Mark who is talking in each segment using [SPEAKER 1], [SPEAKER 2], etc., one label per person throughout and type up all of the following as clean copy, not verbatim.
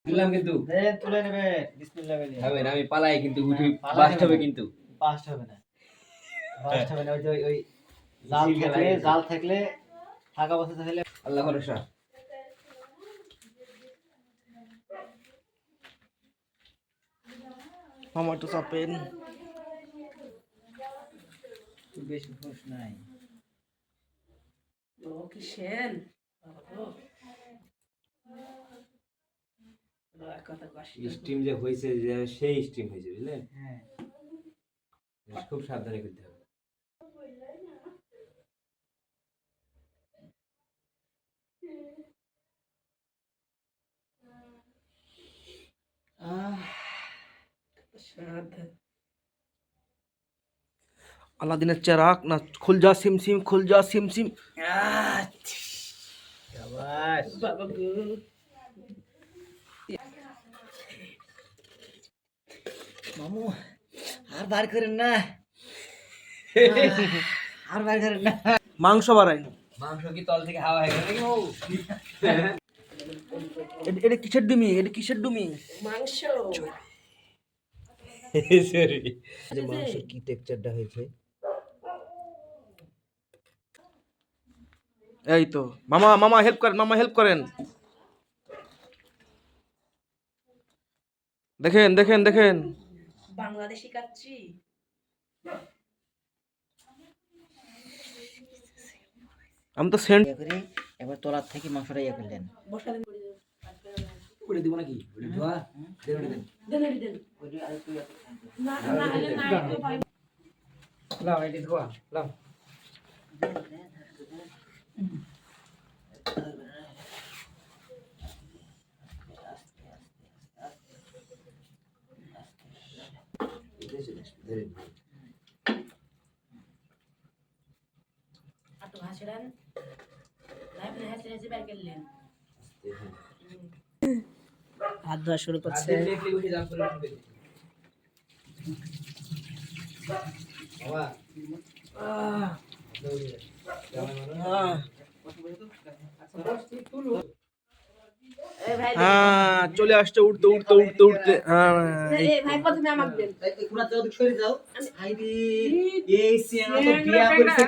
[SPEAKER 1] দিলাম কিন্তু
[SPEAKER 2] তুলে নেবে বিসমিল্লাহ বলে
[SPEAKER 1] হবে না, আমি পালাই কিন্তু উঠি বাস্ট হবে কিন্তু
[SPEAKER 2] বাস্ট হবে না ওই যে ওই জাল থাকলে ফাঁকা বসে থাকলে
[SPEAKER 1] আল্লাহ ভরসা।
[SPEAKER 3] মামা একটু চাপেন,
[SPEAKER 2] বেশি ফোর্স নাই
[SPEAKER 4] তো কি শেন
[SPEAKER 1] স্টিম যে হয়েছে, যে সেই স্টিম হয়েছে বুঝলেন।
[SPEAKER 2] হ্যাঁ
[SPEAKER 1] খুব সাবধানে করতে হবে।
[SPEAKER 3] আলাদিনের চেরাক না, খুল যা সিম সিম, খুল যা সিম সিম।
[SPEAKER 2] শাবাশ
[SPEAKER 4] বাবা গো
[SPEAKER 2] মামু আর বার করেন না আর বার করেন না
[SPEAKER 3] মাংস বাড়াই।
[SPEAKER 1] মাংস কি তল থেকে হাওয়া হয়ে গেল নাকি বাবু?
[SPEAKER 3] এটা কিসের ডুমি, এটা কিসের ডুমি?
[SPEAKER 4] মাংস
[SPEAKER 1] সরি,
[SPEAKER 2] যে মাংসের কি টেক্সচারটা হয়েছে।
[SPEAKER 3] এই তো মামা, মামা হেল্প করেন, মামা হেল্প করেন। দেখেন দেখেন দেখেন,
[SPEAKER 4] বাংলাদেশি কাচ্চি
[SPEAKER 3] আমি তো সেন্ট
[SPEAKER 2] করি এবার তলার থেকে মাংসটা ইয়ে করলেন
[SPEAKER 4] বসা দিন
[SPEAKER 1] উড়ে দিব নাকি? উড়ে দেওয়া দেন দেন
[SPEAKER 4] দেন দেন
[SPEAKER 2] ওইটা আর একটু
[SPEAKER 4] না না হলে না তো ভাই
[SPEAKER 1] লাও এটি ধোয়া লাও।
[SPEAKER 4] আর তো হাসিরান লাইভ না হাসিরান যে বাইরে গেলেন হাত ধোয়া শুরু করছে
[SPEAKER 3] হ্যাঁ চলে আসছে, উঠতে উঠতে উঠতে উঠতে। হ্যাঁ
[SPEAKER 4] ভাই প্রথমে আমাকে দেন
[SPEAKER 2] কোনা তো সরে যাও আইদি এই সিয়ানা তো বিয়া করেছে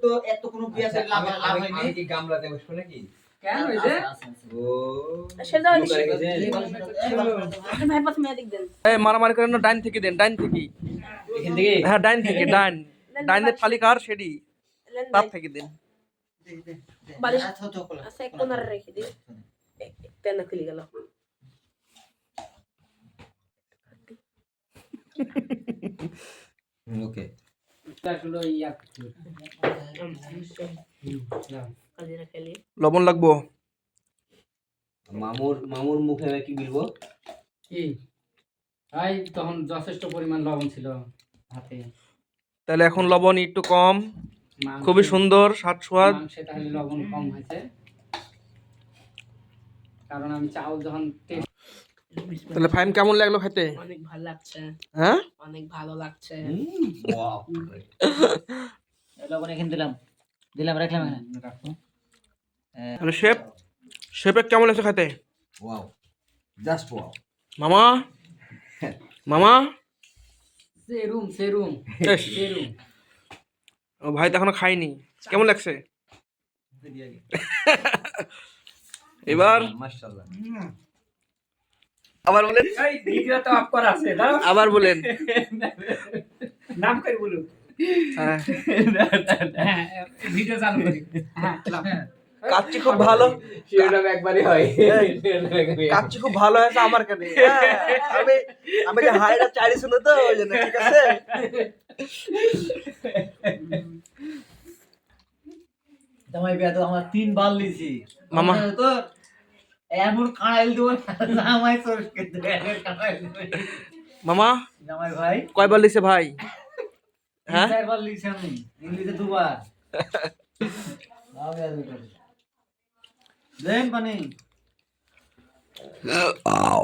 [SPEAKER 2] তো এত কোনো বিয়া করে লাভ হয়নি।
[SPEAKER 1] আমি কি গামলাতে বসবো নাকি?
[SPEAKER 2] কেন হইছে
[SPEAKER 1] ও
[SPEAKER 4] সে যাও
[SPEAKER 1] রেখেছেন।
[SPEAKER 4] ভাই প্রথমে এদিক দেন
[SPEAKER 3] এই মারামারি করেন না, ডাইন থেকে দেন, ডাইন থেকে।
[SPEAKER 1] এখান থেকে
[SPEAKER 3] হ্যাঁ ডাইন থেকে, ডাইন ডাইনের থালি কার সেডি তার থেকে দেন।
[SPEAKER 4] বালিশ
[SPEAKER 2] আচ্ছা তো কলা
[SPEAKER 4] আচ্ছা এক কোনারে রেখে দিই পেন খুলে গেল
[SPEAKER 1] ওকে
[SPEAKER 4] কাজিরা খেলি
[SPEAKER 3] লবণ লাগবো।
[SPEAKER 1] মামুর মুখে কি বলবো?
[SPEAKER 5] কি তাই তখন যথেষ্ট পরিমাণ লবণ ছিল হাতে।
[SPEAKER 3] তাহলে এখন লবণ একটু কম, খুবই সুন্দর স্বাদ স্বাদ।
[SPEAKER 5] মাংসে তাহলে লবণ কম হয়েছে, কারণ আমি চাউল যখন
[SPEAKER 3] তাহলে ফাইন কেমন লাগলো খেতে?
[SPEAKER 4] অনেক ভালো লাগছে,
[SPEAKER 3] হ্যাঁ
[SPEAKER 4] অনেক ভালো লাগছে।
[SPEAKER 1] ওয়াও,
[SPEAKER 2] লবণ এখানে দিলাম রাখলাম এখানে
[SPEAKER 5] রাখো।
[SPEAKER 3] তাহলে শেফের কেমন লাগছে খেতে?
[SPEAKER 1] Wow, just wow.
[SPEAKER 3] মামা মামা
[SPEAKER 5] সেরুম সেরুম
[SPEAKER 3] এস,
[SPEAKER 5] সেরুম
[SPEAKER 3] ও ভাই তো এখনো খাইনি, কেমন লাগছে? এবার
[SPEAKER 1] মাশাআল্লাহ।
[SPEAKER 3] আবার বলেন,
[SPEAKER 5] এই ভিডিও তো অফ করা আছে দাও,
[SPEAKER 3] আবার বলেন।
[SPEAKER 5] নাম করে বলুন।
[SPEAKER 3] হ্যাঁ
[SPEAKER 5] হ্যাঁ ভিডিও চালু করি। হ্যাঁ লাও।
[SPEAKER 3] কাচ্চি খুব ভালো,
[SPEAKER 1] শিরোনাম একবারই হয়।
[SPEAKER 3] কাচ্চি খুব ভালো হয়েছে আমার কাছে। হ্যাঁ, আমি যে হাইটা চাইছি শুনে তো ওই জন্য, ঠিক আছে।
[SPEAKER 2] জামাই বিয়া তো আমার 3 বার লিছি
[SPEAKER 3] মামা
[SPEAKER 2] তো এমন কাঁড়াইল দেব জামাই সরকে দেবে কাঁড়াইল দেবে
[SPEAKER 3] মামা
[SPEAKER 2] জামাই ভাই
[SPEAKER 3] কয়বার লিছে ভাই? হ্যাঁ
[SPEAKER 2] 4 বার লিছি আমি, ইংলিশে 2 বার আবে আবে দেন পানি
[SPEAKER 3] আও